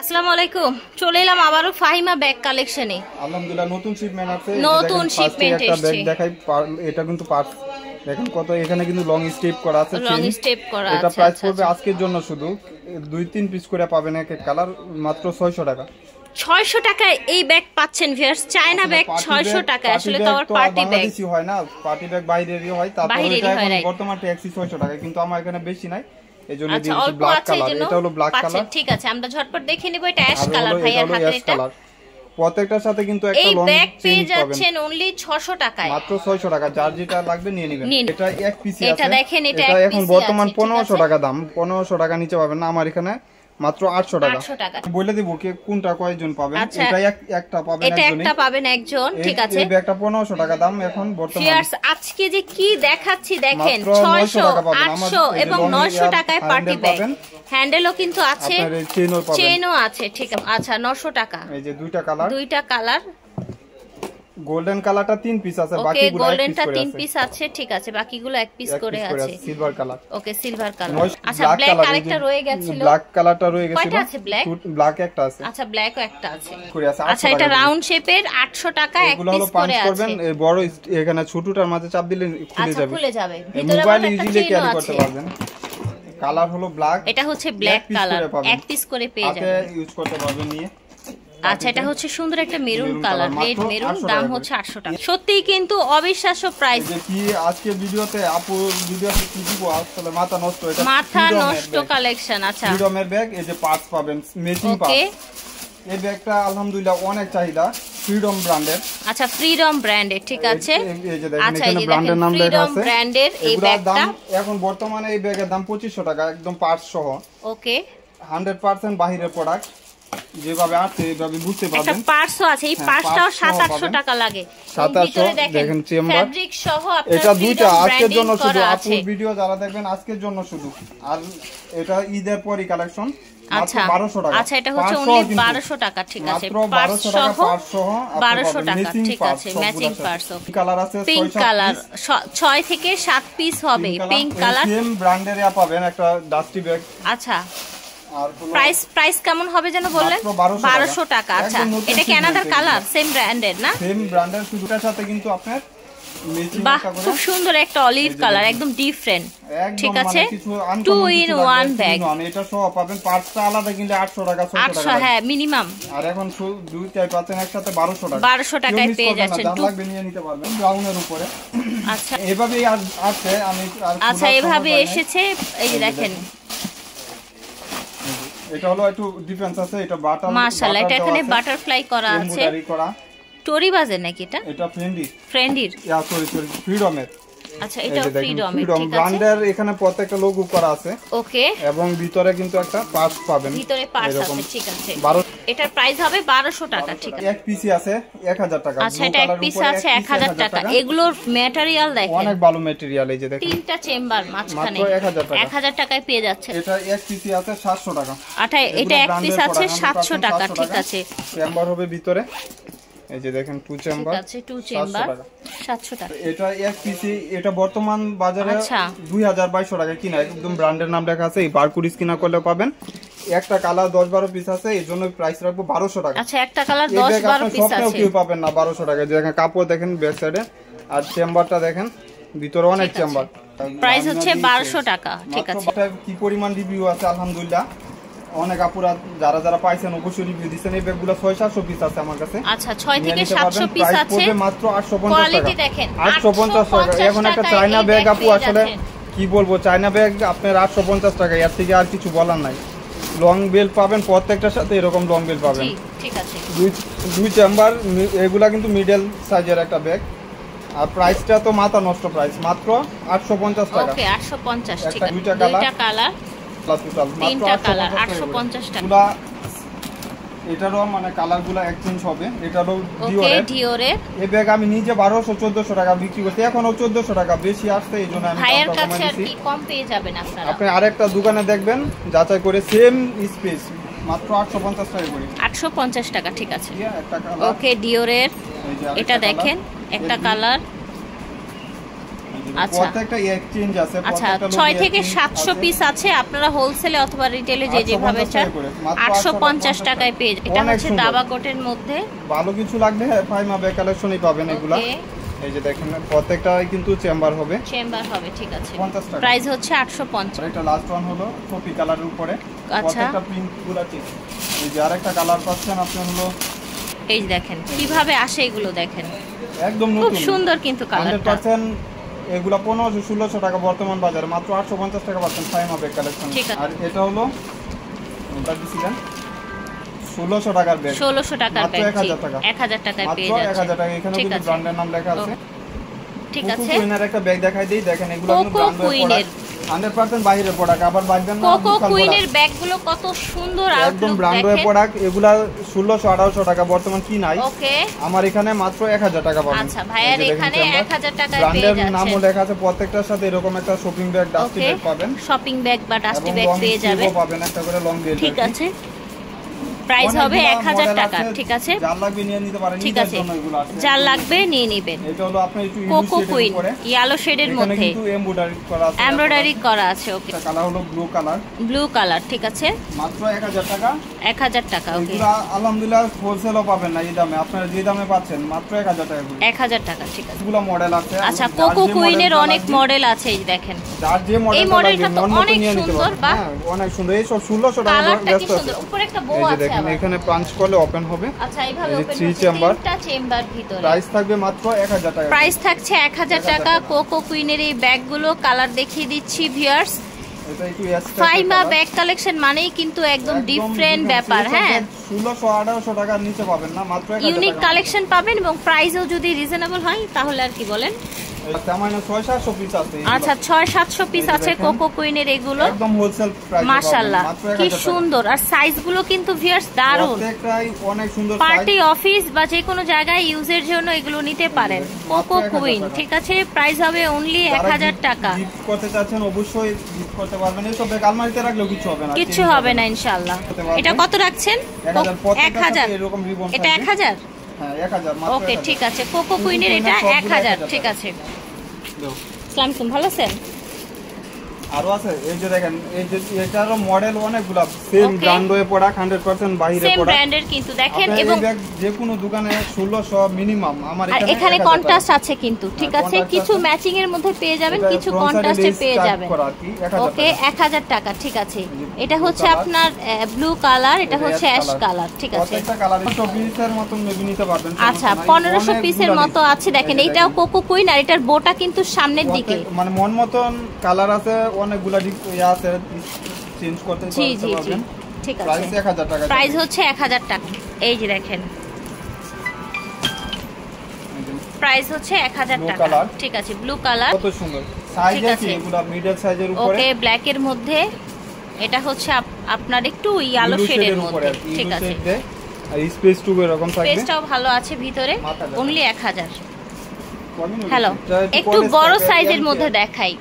আসসালামু আলাইকুম, চলে এলাম আবারো ফাহিমা ব্যাগ কালেকশনে। আলহামদুলিল্লাহ নতুন শিপমেন্ট আছে, নতুন শিপমেন্ট একটা ব্যাগ এসেছে। দেখাই। এটা কিন্তু পার্স দেখেন কত, এখানে কিন্তু লং স্টেপ করা আছে, লং স্টেপ করা আছে। এটা প্রাইস পড়বে আজকের জন্য শুধু 2-3 পিস করে পাবেন, এক এক কালার, মাত্র 600 টাকা। 600 টাকায় এই ব্যাগ পাচ্ছেন ভিউয়ার্স, চায়না ব্যাগ 600 টাকায়। আসলে তো আবার পার্টি ব্যাগ বাংলাদেশি হয় না, পার্টি ব্যাগ বাইরেরই হয়, তারপরে এটা এখন বর্তমান ট্যাক্সি 600 টাকা, কিন্তু আমার এখানে বেশি নাই, এজন্য দিয়েছি ব্ল্যাক কালার। এটা হলো ব্ল্যাক কালার, ঠিক আছে আমরা ঝটপট দেখে নিব। এটা অ্যাশ কালার ভাইয়ার হাতে, এটা প্রত্যেকটার সাথে কিন্তু একটা লং ব্যাগ পেয়ে যাচ্ছেন অনলি 600 টাকায়, মাত্র 600 টাকা। যার যেটা লাগবে নিয়ে নেবেন। এটা এক পিস আছে, এটা দেখেন, এটা এখন বর্তমান 1500 টাকা দাম, 1500 টাকা নিচে পাবেন না। আমার এখানে মাত্র 800 টাকা। বলে দিব কি কোনটা কয়জন পাবেন। এটা একটা পাবেন, এটা একটা পাবেন একজন, ঠিক আছে। এই ব্যাগটা 1500 টাকা দাম এখন বর্তমানে। ভিউয়ার্স আজকে যে কি দেখাচ্ছি দেখেন, 600, 800 এবং 900 টাকায় পার্টি ব্যাগ। হ্যান্ডেলও কিন্তু আছে, চেইনও আছে, ঠিক আছে। আচ্ছা 900 টাকা। এই যে দুইটা কালার, গোল্ডেন কালারটা 3 পিস আছে, বাকিগুলো গোল্ডেনটা 3 পিস আছে, ঠিক আছে। বাকিগুলো 1 পিস করে আছে। সিলভার কালার, ওকে সিলভার কালার। আচ্ছা ব্ল্যাক আরেকটা রয়ে গেছিল, ব্ল্যাক কালারটা রয়ে গেছিল। কয়টা আছে ব্ল্যাক? ব্ল্যাক একটা আছে। আচ্ছা ব্ল্যাকও একটা আছে। আচ্ছা এটা রাউন্ড শেপের 800 টাকা, 1 পিস করে আছে। করবেন বড় এখানে ছোটটার মাঝে চাপ দিলে খুলে যাবে। ভিতরে মোবাইল ইজিলি ক্যারি করতে পারবেন। কালার হলো ব্ল্যাক, এটা হচ্ছে ব্ল্যাক কালার, 1 পিস করে পেয়ে যাবেন, ইউজ করতে পারবেন নিয়ে। আচ্ছা এটা হচ্ছে সুন্দর একটা মেরুন কালার, রেড মেরুন, দাম হচ্ছে 800 টাকা। সত্যিই কিন্তু অবিশ্বাস্য প্রাইস। কি আজকে ভিডিওতে আপু ভিডিওতে কি দিব আসলে মাথা নষ্ট, এটা মাথা নষ্ট কালেকশন। আচ্ছা ফ্রিডমের ব্যাগ, এই যে পার্টস পাবেন ম্যাচিং পার্টস। এই ব্যাগটা আলহামদুলিল্লাহ অনেক চাহিদা, ফ্রিডম ব্র্যান্ডের। আচ্ছা ফ্রিডম ব্র্যান্ডের, ঠিক আছে। এই যে দেখেন এখানে ব্র্যান্ডের নাম লেখা আছে। ব্র্যান্ডের এই ব্যাগটা এখন বর্তমানে এই ব্যাগের দাম 2500 টাকা, একদম পার্টস সহ। ওকে 100% বাহিরের প্রোডাক্ট, যেভাবে আছে এইভাবে বুঝতে পারবেন। একটা পার্টসও আছে, এই পার্টসটাও 700-800 টাকা লাগে। 700 দেখেন চেম্বার, ফেব্রিক সহ আপনার এটা দুইটা আজকের জন্য শুধু, আপুর ভিডিও যারা দেখবেন আজকের জন্য শুধু। আর এটা ঈদের পরই কালেকশন, আচ্ছা 1200 টাকা। আচ্ছা এটা হচ্ছে অনলি 1200 টাকা, ঠিক আছে। পার্টস সহ 1200 টাকা, ঠিক আছে। ম্যাচিং পার্টস, কালার আছে, পিঙ্ক কালার 6 থেকে 7 পিস হবে, পিঙ্ক কালার। সেম ব্র্যান্ডের পাবেন একটা ডাস্টি ব্যাগ। আচ্ছা প্রাইস কেমন হবে যেন বললেন? 1200 টাকা। আচ্ছা এটা কি অ্যানাদার কালার, সেম ব্র্যান্ডের না? সেম ব্র্যান্ডের, শুধুটার সাথে কিন্তু আপনার বাহ খুব সুন্দর একটা অলিভ কালার, একদম ডিফারেন্ট, ঠিক আছে। 2 in 1 ব্যাগ, এটা সহ পাবেন। পার্টসটা আলাদা কিনলে 800 টাকা, 600 টাকা, হ্যাঁ মিনিমাম। আর এখন দুইটাই পাচ্ছেন একসাথে 1200 টাকা। 1200 টাকায় পেয়ে যাচ্ছেন, দাম লাগবে নিয়ে নিতে পারবেন ব্রাউনের উপরে। আচ্ছা এভাবেই আছে, আমি আচ্ছা এভাবে এসেছে, এই যে দেখেন এটা হলো একটু ডিফারেন্স আছে। এটা বাটার, মাশাআল্লাহ, এটা এখানে বাটারফ্লাই করা আছে, টরি বাজে নাকি এটা? এটা ফ্রেন্ডির, সরি ফ্রিডমের। আচ্ছা এটা ফ্রিডমের, ঠিক আছে। ব্র্যান্ডের এখানে প্রত্যেকটা লোগো করা আছে, ওকে। এবং ভিতরে কিন্তু একটা পার্টস পাবেন, ভিতরে পার্টস আছে, ঠিক আছে। এটার প্রাইস হবে 1200 টাকা, ঠিক আছে। এক পিসি আছে 1000 টাকা। আচ্ছা এটা এক পিস আছে 1000 টাকা। এগুলোর ম্যাটেরিয়াল দেখেন, অনেক ভালো ম্যাটেরিয়াল। এই যে দেখেন তিনটা চেম্বার মাঝখানে, মাত্র 1000 টাকায় পেয়ে যাচ্ছে। এটা এক পিসি আছে 700 টাকা। আচ্ছা এটা এক পিস আছে 700 টাকা, ঠিক আছে। চেম্বার হবে ভিতরে, এই যে দেখেন 2 চেম্বার, ঠিক আছে 2 চেম্বার 700 টাকা। এটা এক পিসি, এটা বর্তমান বাজারে 2200 টাকা কিনা, একদম ব্র্যান্ডের নাম লেখা আছে। এই বারকোড স্ক্যান করলে পাবেন। একটা কালার 10-12 পিস আছে, এই জন্য প্রাইস রাখবো 1200 টাকা। আচ্ছা একটা কালার 10-12 পিস আছে, কেউ পাবেন না 1200 টাকা। দেখেন কাপড় দেখেন ব্যাক সাইডে, আর চেম্বারটা দেখেন ভিতরে অনেক চেম্বার। প্রাইস হচ্ছে 1200 টাকা, ঠিক আছে। কি পরিমাণ রিভিউ আছে আলহামদুলিল্লাহ, অনেক আপুরা যারা পাইছেন অবশ্যই রিভিউ দিবেন। এই ব্যাগগুলো 600-700 পিস আছে আমার কাছে। আচ্ছা 6 থেকে 700 পিস আছে, মাত্র 850 টাকা। কোয়ালিটি দেখেন 850 টাকা। এখন একটা চায়না ব্যাগ আপু, আসলে কি বলবো, চায়না ব্যাগ আপনার 850 টাকা, এর থেকে আর কিছু বলার নাই। লং বেল পাবেন প্রত্যেকটার সাথে, এরকম লং বেল পাবেন, ঠিক আছে। দুই চেম্বার, এগুলা কিন্তু মিডল সাইজের একটা ব্যাগ। আর প্রাইসটা তো মাথা নষ্ট প্রাইস, মাত্র 850 টাকা। ওকে 850, ঠিক আছে। দুইটা কালার, তিনটা কালার 850 টাকা। এটারও মানে কালারগুলো এক্সচেঞ্জ হবে। এটারও ডিওরের এই ব্যাগ আমি নিজে 1200-1400 টাকা বিক্রি করছি, এখনো 1400 টাকা বেশি আসছে, এই জন্য আমি ভাইয়ের কাছে আর কি কম পেয়ে যাবেন আপনারা। আপনি আরেকটা দোকানে দেখবেন যাচাই করে, সেম স্পেস, মাত্র 850 টাকা করে। 850 টাকা, ঠিক আছে। একটা কালার, ওকে ডিওরের, এটা দেখেন একটা কালার, প্রত্যেকটা এক্সচেঞ্জ আছে। আচ্ছা 6 থেকে 700 পিস আছে, আপনারা হোলসেলে অথবা রিটেলে যে যেভাবে চান 850 টাকায় পেয়ে যাবেন। এটা হচ্ছে দাবা কোটের মধ্যে ভালো কিছু লাগবে ফাইমা ব্যাগ কালেকশনই পাবেন এগুলা। এই যে দেখেন প্রত্যেকটাই কিন্তু চেম্বার হবে, ঠিক আছে। প্রাইস হচ্ছে 850। এটা লাস্ট ওয়ান হলো কফি কালারের উপরে, প্রত্যেকটা প্রিন্ট গুলো ঠিক। এই যে আরেকটা কালার পাচ্ছেন আপনি হলো, এই দেখেন কিভাবে আসে এগুলো, দেখেন একদম নতুন খুব সুন্দর কিন্তু কালারটা। 100% এগুলা 1500-1600 টাকা বর্তমান বাজারে, মাত্র 850 টাকা পাচ্ছেন ফাইমা ব্যাগ কালেকশন। আর এটা হলো ওটা দিছিলেন 1600 টাকার ব্যাগ, 1600 টাকার ব্যাগ, 1000 টাকায় পেয়ে যাচ্ছে, 1000 টাকা। এখানে কিন্তু ব্র্যান্ডের নাম লেখা আছে। ঠিক আছে, কোকো কুইনের একটা ব্যাগ দেখাই দেই, দেখেন এগুলো কিন্তু ব্র্যান্ডের 100% বাইরের প্রোডাক্ট, আবার বাইরের না। কোকো কুইনের ব্যাগগুলো কত সুন্দর আউটলুক, একদম ব্র্যান্ডের প্রোডাক্ট। এগুলা 1600-1800 টাকা বর্তমান কি নাই, ওকে। আমার এখানে মাত্র 1000 টাকা পাবেন। আচ্ছা ভাইয়ার এখানে 1000 টাকায় পেয়ে ব্র্যান্ডের যাচ্ছে, নামও লেখা আছে প্রত্যেকটার সাথে। এরকম একটা শপিং ব্যাগ, ডাস্টি ব্যাগ পাবেন, শপিং ব্যাগ বা ডাস্টি ব্যাগ পেয়ে যাবেন, পাবেন একটা করে লং বেল্ট। ঠিক আছে, প্রাইস হবে 1000 টাকা। ঠিক আছে, যার লাগবে নিয়ে নিতে পারেন, ঠিক আছে, যার লাগবে নিয়ে নেবেন। এটা হলো আপনি একটু কোকো কুইন ইয়েলো শেডের মধ্যে কিন্তু এমব্রয়ডারি করা আছে, ওকে। কালার হলো ব্লু কালার, ঠিক আছে, মাত্র 1000 টাকা। 1000 টাকা, ওকে। এগুলো আলহামদুলিল্লাহ হোলসেলও পাবেন না এই দামে, আপনারা যে দামে পাচ্ছেন মাত্র 1000 টাকা। 1000 টাকা, ঠিক আছে। এগুলো মডেল আছে। আচ্ছা কোকো কুইনের অনেক মডেল আছে, এই দেখেন। যার যে মডেল, এই মডেলটা তো অনেক সুন্দর, বাহ অনেক সুন্দর। এই সব 1600 টাকা কালারটা কি সুন্দর, উপরে একটা বো আছে। দেখেন এখানে পাঞ্চ করলে ওপেন হবে। আচ্ছা এইভাবে ওপেন হবে, তিনটা চেম্বার ভিতরে। প্রাইস থাকবে মাত্র 1000 টাকা। প্রাইস থাকছে 1000 টাকা। কোকো কুইনের এই ব্যাগগুলো কালার দেখিয়ে দিচ্ছি ভিউয়ার্স। এটা একটু ফাইমা ব্যাগ কালেকশন মানেই কিন্তু একদম ডিফারেন্ট ব্যাপার, হ্যাঁ। 1600-1800 টাকার নিচে পাবেন না, মাত্র 1000 টাকা। ইউনিক কালেকশন পাবেন এবং প্রাইসও যদি রিজনেবল হয় তাহলে আর কি বলেন। আচ্ছা 600-700 পিস আছে কোকো কুইনের, এগুলো একদম হোলসেল প্রাইসে মাশাআল্লাহ কি সুন্দর। আর সাইজগুলো কিন্তু ভিউয়ার্স দারুন, প্রত্যেকটাই অনেক সুন্দর। পার্টি অফিস বা যে কোনো জায়গায় ইউজের জন্য এগুলো নিতে পারেন। কোকো কুইন, ঠিক আছে। প্রাইস হবে অনলি 1000 টাকা। গিফট করতে চাচ্ছেন অবশ্যই গিফট করতে পারবেন। এইসব ব্যাগ আলমারিতে রাখলেও কিছু হবে না, কিছু হবে না ইনশাআল্লাহ। এটা কত রাখছেন? 1000 এরকম রিবন। এটা 1000, হ্যাঁ 1000 মাত্র। ওকে ঠিক আছে, কোকো কুইনের এটা 1000, ঠিক আছে। আসসালামু আলাইকুম, ভালো আছেন? আরো আছে, এই যে দেখেন, এই যে এটারও মডেল অনেকগুলা, সেম ব্র্যান্ডের প্রোডাক্ট, 100% বাইরের প্রোডাক্ট, সেম ব্র্যান্ডের কিন্তু দেখেন। এবং যে কোনো দোকানে 1600 মিনিমাম। আমার এখানে কন্ট্রাস্ট আছে কিন্তু, ঠিক আছে। কিছু ম্যাচিং এর মধ্যে পেয়ে যাবেন, কিছু কন্ট্রাস্টে পেয়ে যাবেন, ওকে। 1000 টাকা, ঠিক আছে। এটা হচ্ছে আপনার ব্লু কালার, এটা হচ্ছে অ্যাশ কালার, ঠিক আছে। প্রত্যেকটা কালারে 100 পিসের মতন নিতে পারবেন। আচ্ছা 1500 পিসের মতো আছে, দেখেন। এইটাও কোকো কুইন, আর এটার বোটা কিন্তু সামনের দিকে, মানে মন মতন কালার আছে, অনেকগুলা আছে, চেঞ্জ করতে পারবেন। ঠিক আছে, প্রাইস 1000 টাকা। প্রাইস হচ্ছে 1000 টাকা। এই যে দেখেন, প্রাইস হচ্ছে 1000 টাকা, ঠিক আছে। ব্লু কালার, কত সুন্দর সাইজ আছে, এগুলা মিডল সাইজের উপরে, ওকে। ব্ল্যাক এর মধ্যে, এটা হচ্ছে আপনার একটু ইয়েলো শেডের মধ্যে, ঠিক আছে। আর স্পেস টু এরকম থাকবে, স্পেসটাও ভালো আছে ভিতরে, অনলি 1000। হ্যালো, একটু বড় সাইজের মধ্যে দেখাই।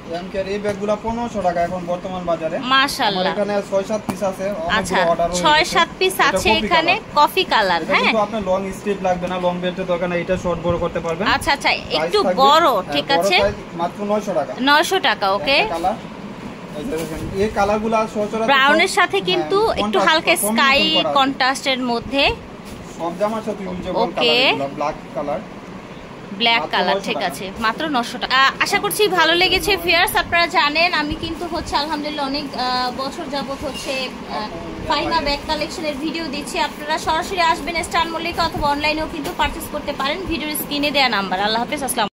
এই ব্যাগগুলো 1500 টাকা এখন বর্তমান বাজারে, মাশাআল্লাহ। এখানে 6-7 পিস আছে। আচ্ছা 6-7 পিস আছে এখানে, কফি কালার, হ্যাঁ। কিন্তু আপনার লং স্ট্রিপ লাগবে না, লং বেল্টের দরকার না, এটা শর্ট বড় করতে পারবেন। আচ্ছা আচ্ছা, একটু বড়, ঠিক আছে। মাত্র 900 টাকা। 900 টাকা, ওকে। এই কালারগুলো সচরাচর ব্রাউনের সাথে কিন্তু একটু হালকা স্কাই কন্ট্রাস্টের মধ্যে, সব জামার সাথে ইউজেবল কালারগুলো, ব্ল্যাক কালার, ব্ল্যাক কালার, ঠিক আছে। মাত্র 900 টাকা। আশা করছি ভালো লেগেছে ভিউয়ার্স। আপনারা জানেন আমি কিন্তু হচ্ছে আলহামদুলিল্লাহ অনেক বছর যাবত হচ্ছে ফাইমা ব্যাগ কালেকশনের ভিডিও দিচ্ছি। আপনারা সরাসরি আসবেন স্টার মল্লিকা, অথবা অনলাইনেও কিন্তু পারচেজ করতে পারেন ভিডিওর স্ক্রিনে দেওয়া নাম্বার। আল্লাহ হাফেজ, আসসালাম।